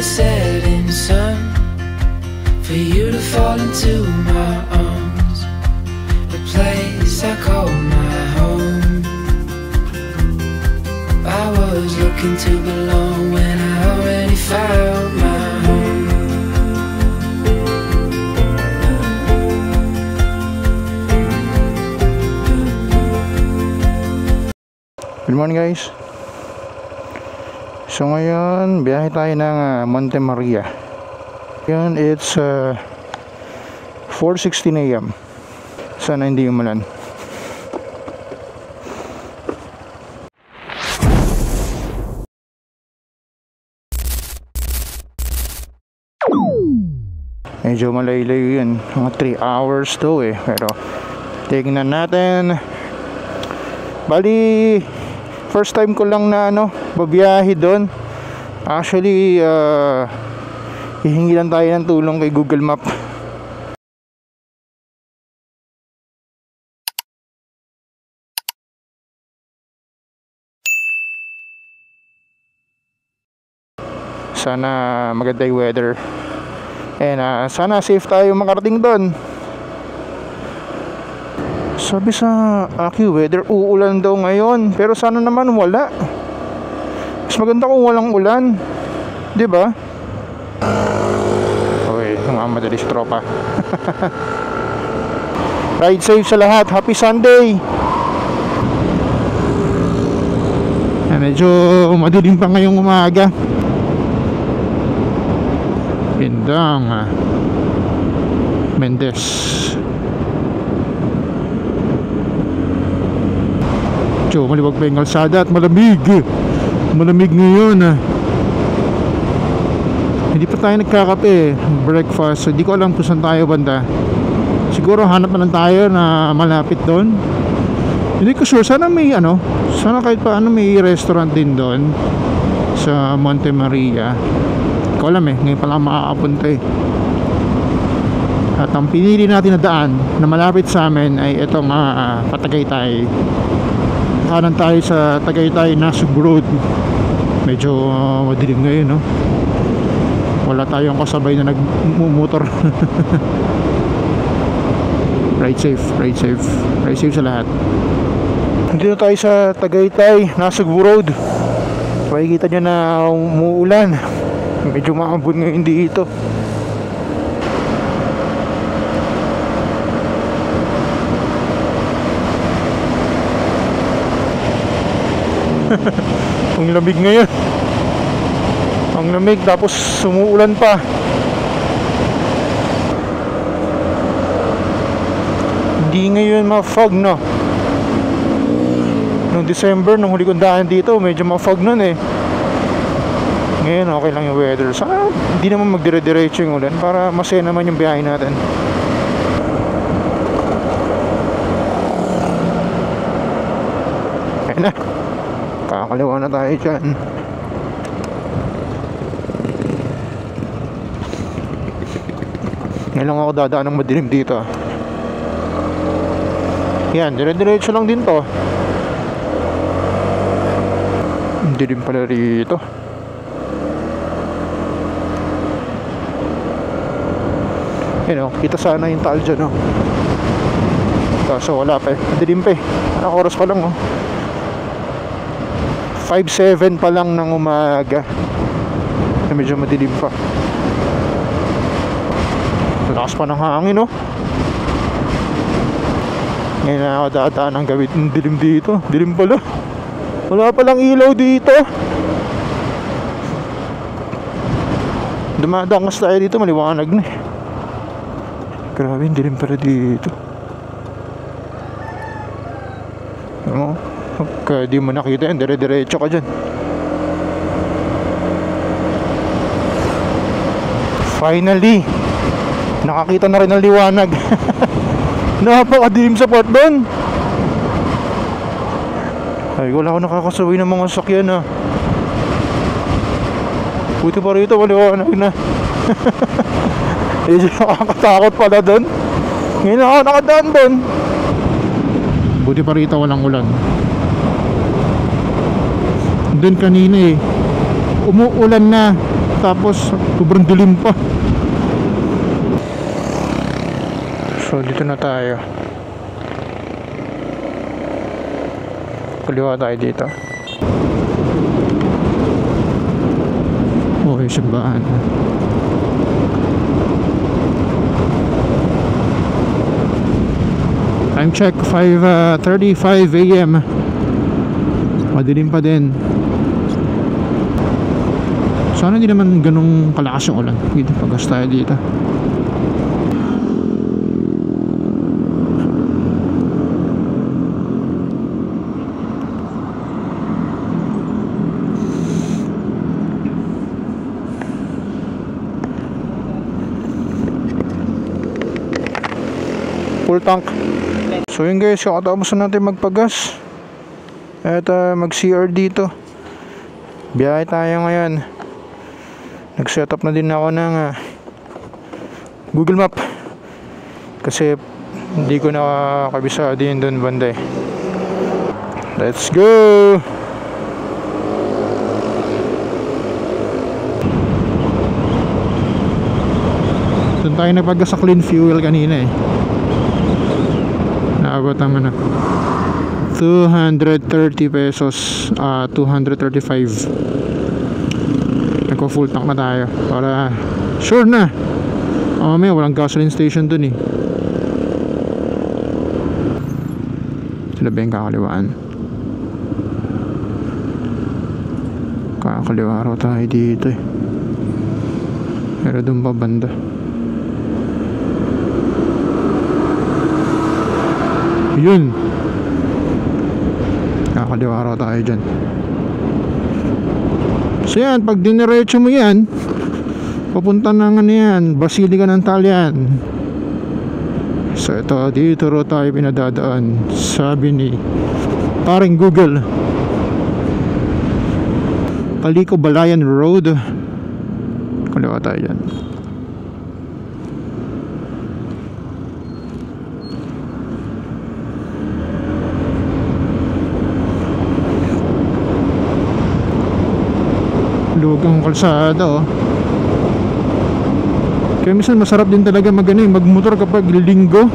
the setting sun, for you to fall into my arms, the place I call my home. I was looking to belong when I already found my home. Good morning guys. So ngayon biyahe tayo ng Monte Maria. Ngayon it's 4:16 AM. Sana hindi umulan. Medyo malayo yun, mga 3 hours to pero tignan natin. Bali first time ko lang na babiyahe doon. Actually hihingi lang tayo ng tulong kay Google Map. Sana maganda yung weather. And sana safe tayo makarating doon. Sabi sa AccuWeather uulan daw ngayon, pero sana naman wala. Mas maganda kung walang ulan, 'di ba? Okay, madali si tropa. Ride safe sa lahat. Happy Sunday. Medyo madilim pa ngayong umaga. Bindang Mendez. So, maliwag pa yung kalsada at malamig. Malamig ngayon. Hindi pa tayo nagkakape. Breakfast. Hindi ko alam kung saan tayo banda. Siguro hanap na lang tayo na malapit doon. Hindi ko sure. Sana may sana kahit paano may restaurant din doon sa Monte Maria. Hindi ko alam ngayon pa lang makakapunta At ang pinili natin na daan na malapit sa amin ay itong Patagaytay. Kanan tayo sa Tagaytay Nasug Road. Medyo madilim ngayon Wala tayong kasabay na nagmumotor. Ride safe, ride safe. Ride safe sa lahat. Dito tayo sa Tagaytay Nasug Road. Makikita nyo na umuulan. Medyo maambon ngayon dito. Ang lamig ngayon. Ang lamig tapos sumuulan pa. Hindi ngayon ma-fog Noong December, nung huli kong daan dito, medyo ma-fog nun Ngayon okay lang yung weather. Saka hindi naman magdire-diretso yung ulan para masaya naman yung biyahe natin. Ayun na. Kakaliwa na tayo dyan. Ngayon lang ako dadaan ng madilim dito. Yan, dire-diretso lang din to. Dilim pala rito. Kita sana yung taal dyan Kaso wala pa dilim pa Anong oras pa lang 5:07 pa lang ng umaga. Medyo madilim pa. Lakas pa ng hangin Ngayon na ako dadaan ng gawin ng dilim dito. Dilim pala. Wala palang ilaw dito. Dumadangas tayo dito, maliwanag na Grabe, dilim pala dito. Pagka di mo nakita yan, dire-diretso ka dyan. Finally nakakita na rin ng liwanag. Napakadilim sa part doon. Ay, wala ako nakakasaway ng mga sakyan Buti pa rito, maliwanag na. Nakakatakot pala doon. Ngayon ako nakadaan doon. Buti pa rito walang ulan. Doon kanina umuulan na. tapos sobrang dilim pa. So dito na tayo. Kaliwa tayo dito. Okay, simbahan. Time check, 5:35 AM. Madilim pa din. Sana hindi naman ganung kalakas yung ulan. Dito pagas tayo dito. Full tank. So yun guys, kakatapos na natin magpagas at mag-CR dito. Biyahe tayo ngayon. Nag-setup na din ako ng Google Map kasi hindi ko nakakabisa din doon banda. Let's go! Doon tayo nagpagas sa clean fuel kanina eh. Naabot naman 230 pesos, 235. Nagko full tank na tayo para sure na. May walang gasoline station dun eh. Sila ba yung kakaliwaan? Kakaliwa raw tayo dito eh. Pero dun pa banda. Yun, kakaliwa raw tayo dyan. So yan, pag diniretso mo yan, papunta ng ano yan, Basilica ng Talian. So ito, dito raw tayo pinadadaan, sabi ni paring Google. Paliko Balayan Road. Kaliwa tayo dyan. Lugang kalsada oh. Kaya minsan masarap din talaga magmotor kapag linggo.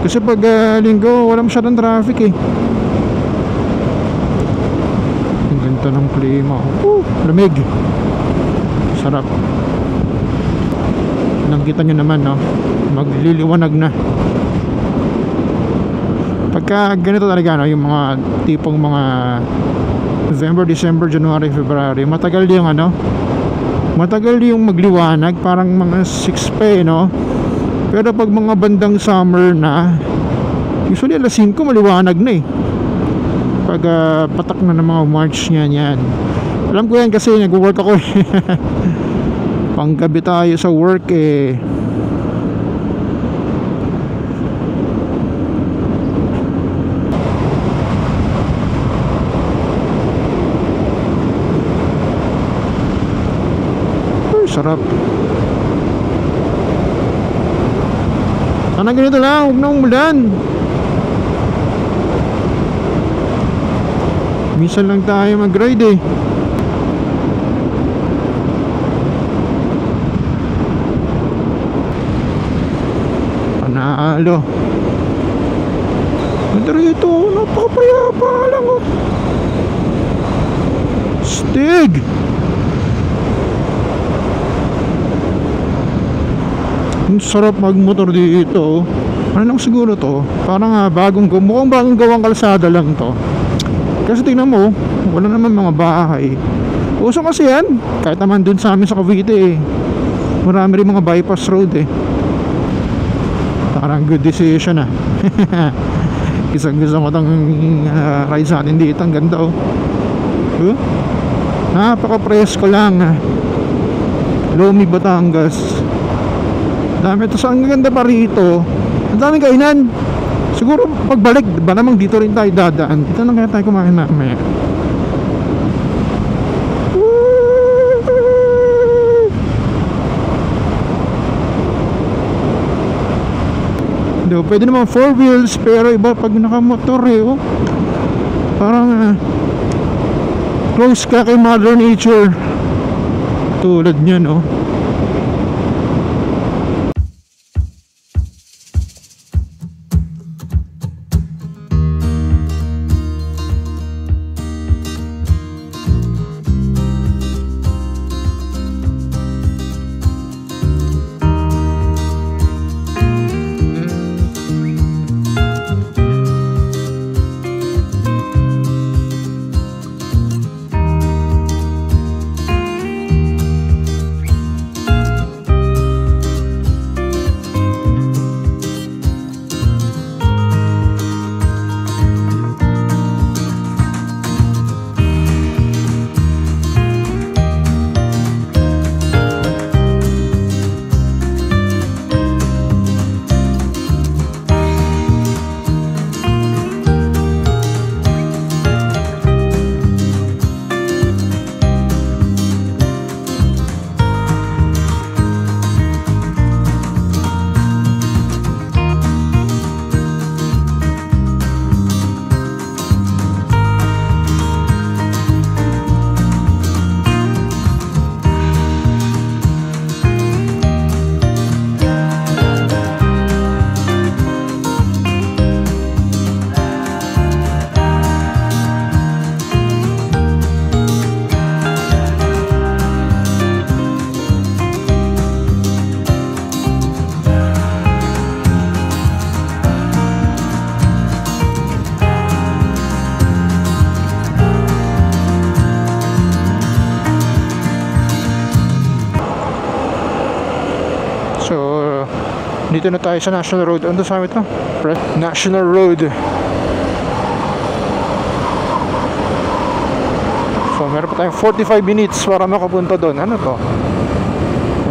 Kasi pag linggo wala masyadong traffic eh. Ang ganda ng klima. Lamig. Sarap. Nakita nyo naman no, magliliwanag na. Pagka ganito talaga no, yung mga tipong mga November, December, January, February, matagal yung ano, matagal yung magliwanag, parang mga 6 pa eh, no? Pero pag mga bandang summer na, usually alas 5 maliwanag na eh. Pag patak na ng mga March yan. Alam ko yan kasi nag-work ako eh. Panggabi tayo sa work eh. Sarap. Sana ganito lang, huwag na umulan. Minsan lang tayo mag-ride eh. Panalo. Dito, napakapayapa lang oh. Stig. Ang sarap magmotor dito. Ano lang siguro to, parang mukhang bagong gawang kalsada lang to. Kasi tingnan mo, wala naman mga bahay. Uso kasi yan, kahit naman dun sa amin sa Cavite eh, marami rin mga bypass road eh. Parang good decision ah. Gusto mo tong ride sa atin dito. Ang ganda oh. Napaka-presko lang Lomi, Batangas. Dami ito. Ang ganda pa rito. Ang daming kainan. Siguro pagbalik ba namang dito rin tayo dadaan. Dito na kaya tayo kumain mamaya. Pwede naman 4 wheels, pero iba pag nakamotor eh oh. Parang close ka kay Mother Nature. Tulad niyan, oh. So, dito na tayo sa National Road. Ano sabi ito? National Road. So, meron pa tayong 45 minutes para makapunta doon. Ano to?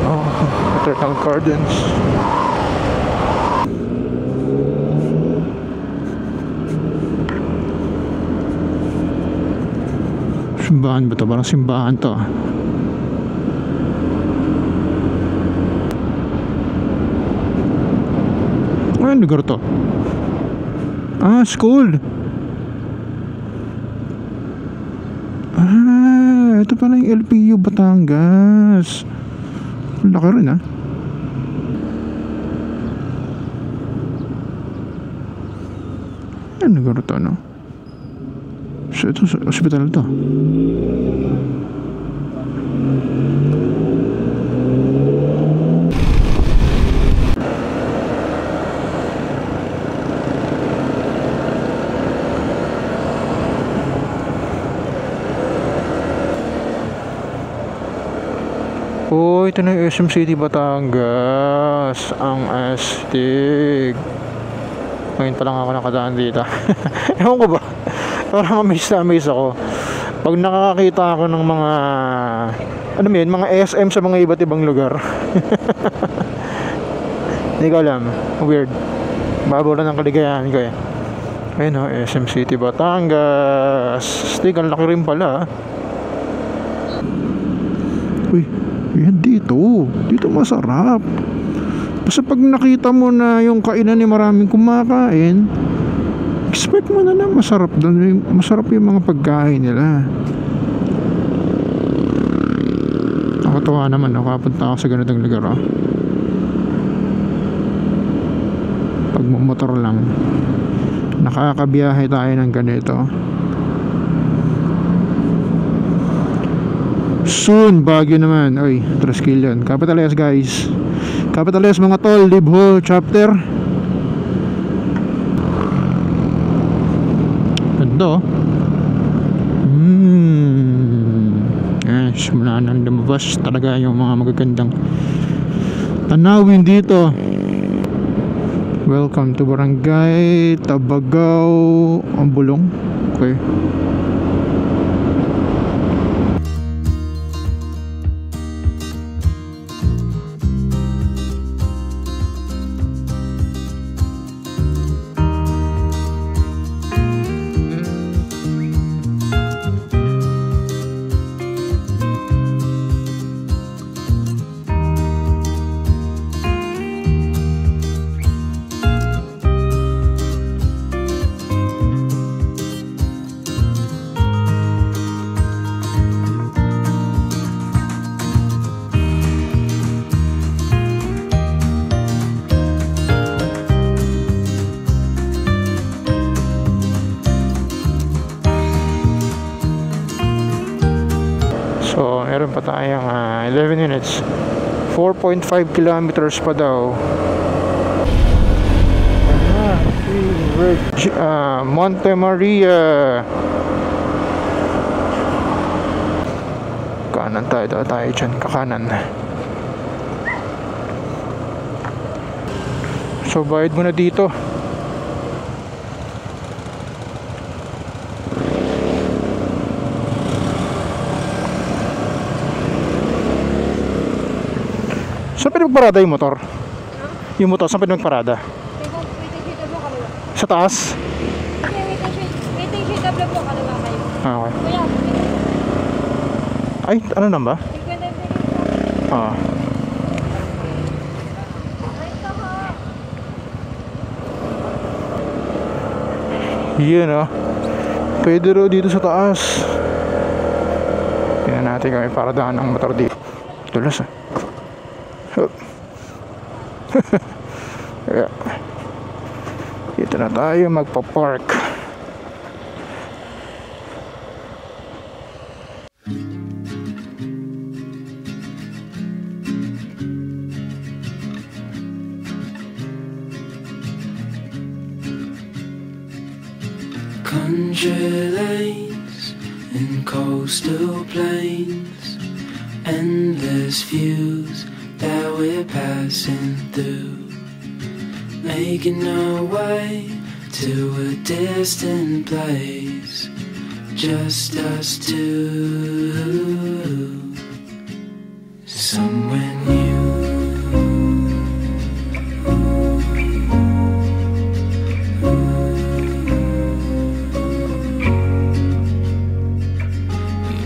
Oh, Eternal Gardens. Simbahan ba to? Parang simbahan to. Ano lugar to? Ah, school. Ah, ito pala yung LPU Batangas. Laki rin, ah. Ano lugar to, no? So, ito, hospital to. Oh, ito na yung SM City Batangas. Ang astig. Ngayon pa lang ako nakadaan dito. Ewan ko ba? Parang amaze na amaze ako. Pag nakakita ako ng mga ano mo yun, mga SM sa mga iba't ibang lugar. Hindi ko alam. Weird. Babura ng kaligayahan ko eh. Ayun o, SM City Batangas. Astig, ang laki rin pala. Uy, yan dito. Dito masarap. Basta pag nakita mo na yung kainan ni maraming kumakain, expect mo na masarap doon. Masarap yung mga pagkain nila. Nakatuwa naman. Nakapunta ako sa ganitong lugar. Oh. Pag motor lang, nakakabiyahe tayo ng ganito. Soon, Baguio naman. Oy, Triskelion. Capital S, guys. Capital S, mga tol. Libho chapter. Ganda. Simula nang lumabas talaga yung mga magagandang tanawin dito. Welcome to Barangay Tabagaw, Ambulong. Okay. Meron pa tayong 11 minutes. 4.5 kilometers pa daw. Monte Maria. Kanan tayo dyan, kakanan. So bayad muna dito. Saan pinagparada yung motor? Yung motor, saan pinagparada? Sa taas? Waiting shade up po, kalawa kayo. Okay. Kuya, Ay, ano na ba? 50 Ah. Yan pwede ro dito sa taas. Tingnan natin kung may paradaan ng motor dito. Tulas yeah. Dito na tayo magpa-park. Country lanes and coastal plains, endless views that we're passing through, making our way to a distant place, just us two, somewhere new.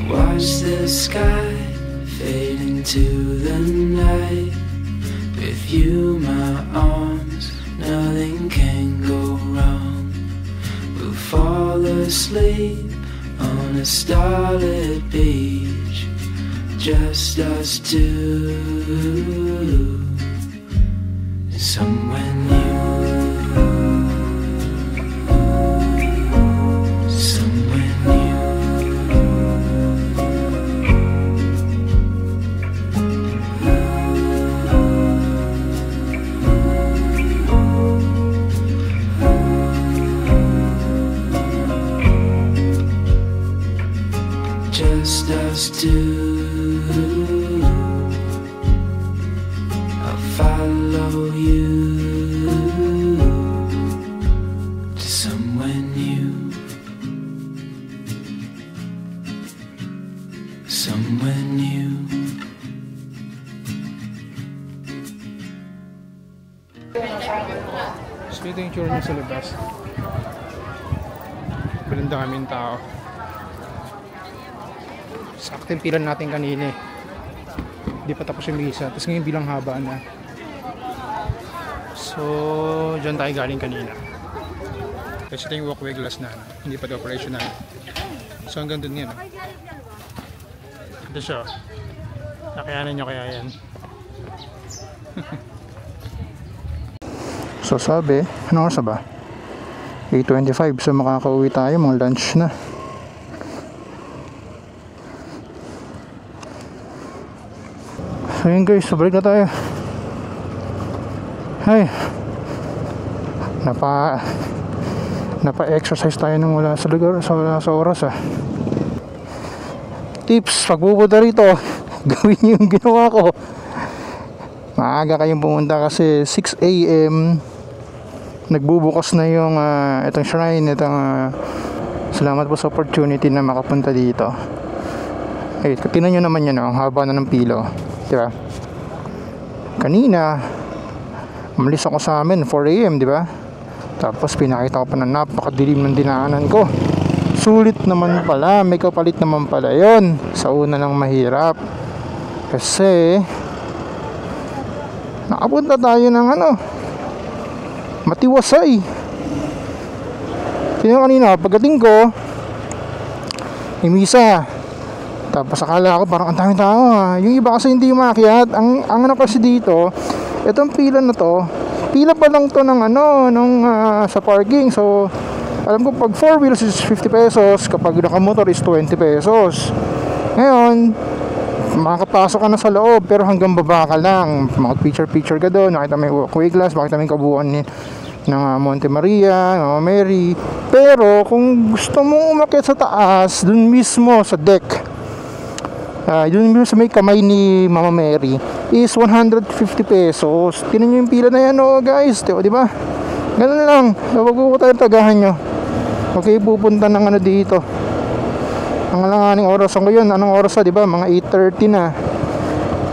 Watch the sky fade into the night. With you, my arms, nothing can go wrong. We'll fall asleep on a starlit beach, just us two, somewhere new. Just us two, I'll follow you to somewhere new, somewhere new. So ito yung tsura niya sa labas. Balanda kaming tao. Sakto yung pila natin kanina. Hindi pa tapos yung misa. Tapos ngayon bilang haba na. So, dyan tayo galing kanina. Kasi ito yung walkway glass na. Hindi pa ito operational. So hanggang dun yan. Ito siya. Nakayanan nyo kaya yan. So sabi, ano oras ba? 8:25. So makakauwi tayo. Mga lunch na. So yun guys, balik na tayo. Ay, napa-exercise tayo nung wala sa lugar, sa oras Tips, pag pupunta rito, gawin nyo yung ginawa ko. Maaga kayong pumunta kasi 6 AM nagbubukas na yung itong shrine, salamat po sa opportunity na makapunta dito. Eh, tingnan nyo naman yun, ang haba na ng pilo. Diba? Kanina umalis ako sa amin 4 AM, diba? Tapos pinakita ko pa na napakadilim ng dinaanan ko. Sulit naman pala, may kapalit naman pala yon. Sa una lang mahirap kasi nakapunta tayo ng Matiwasay. Tingnan kanina pagdating ko may misa. Tapos akala ko parang ang daming tao Yung iba kasi hindi umakyat. Ang ano kasi dito, itong pila na to, pila pa lang to ng sa parking. So alam ko pag 4 wheels is 50 pesos, kapag nakamotor is 20 pesos. Ngayon makakapasok ka na sa loob pero hanggang baba ka lang. Mga picture ka doon, nakita mo yung walkway glass, makita mo yung kabuuan ng Monte Maria, Mama Mary. Pero kung gusto mo umakyat sa taas, dun mismo sa deck, dun mismo sa may kamay ni Mama Mary, is 150 pesos. Tinan nyo yung pila na yan, oh guys, di ba? Ganun lang, wag ko tayo tagahan nyo. Okay, pupunta ng ano dito. Ang alanganing oras ngayon, anong oras na, di ba? Mga 8:30 na.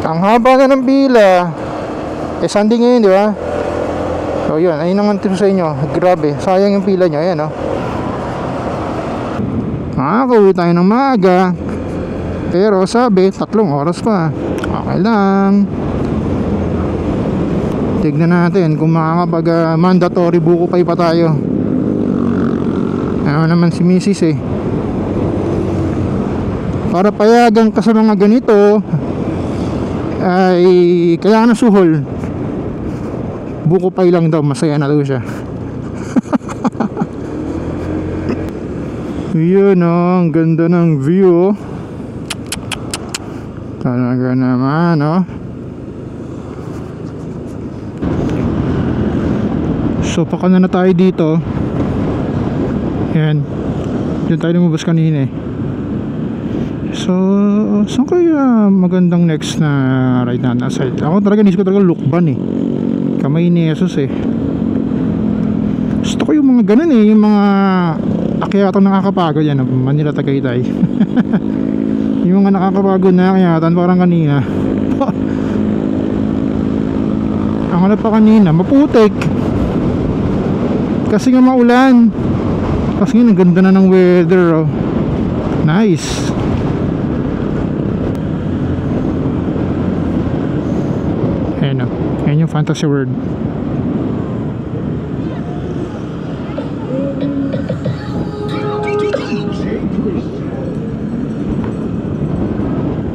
Ang haba na ng pila. Sunday ngayon, di ba? So yun, ayun ang tip sa inyo. Grabe, sayang yung pila nyo. Ayan, oh. Makakauwi tayo ng maaga. Pero sabi, 3 oras pa. Okay lang. Tignan natin kung makakapag mandatory buko pay pa tayo. Ano naman si Mrs. eh. Para payagan ka sa mga ganito ay kailangan ng suhol. Buko pay lang daw, masaya na daw siya. Yun oh, ang ganda ng view. Talaga naman oh. So pakana na tayo dito. Yan. Diyan tayo lumabas kanina eh. So, saan kaya magandang next na ride na aside? Ako talaga, nisip ko talaga Lukban eh. Kamay ni Jesus eh. Gusto ko yung mga ganun eh. Yung mga akyatang nakakapagod yan. Manila Tagaytay. Yung mga nakakapagod na akyatan parang kanina. Ang ano pa kanina, maputik. Kasi nga maulan. Kasi nga ang ganda na ng weather oh. Nice. Ayan o, ayan yung Fantasy World.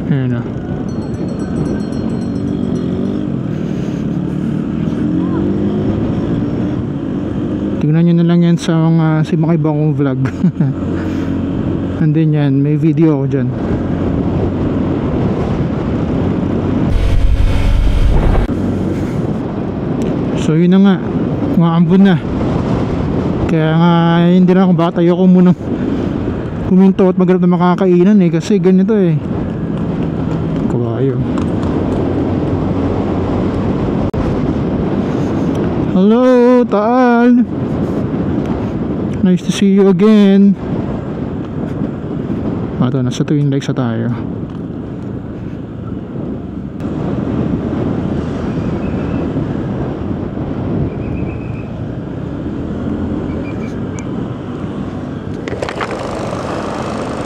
Ayan o. Tingnan nyo na lang yan sa mga iba kong vlog. And then yan, may video ako dyan. So yun na nga, umaambon na. Kaya nga hindi na akong bata, ayoko munang huminto at maghanap na makakainan eh. Kasi ganito eh, kawayo. Hello Taal, nice to see you again. Ito, nasa Twin Lakes tayo.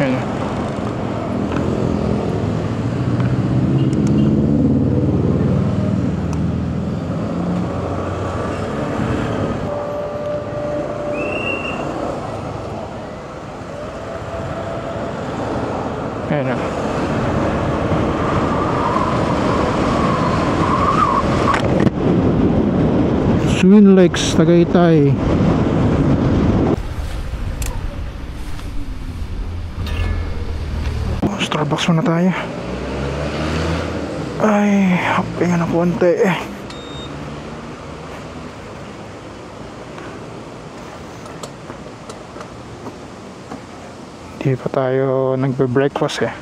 Ayan. Ayan na. Twin Lakes, Tagaytay. Starbucks muna tayo. Ay, hapingan na konti eh. Hindi pa tayo nagbe-breakfast eh.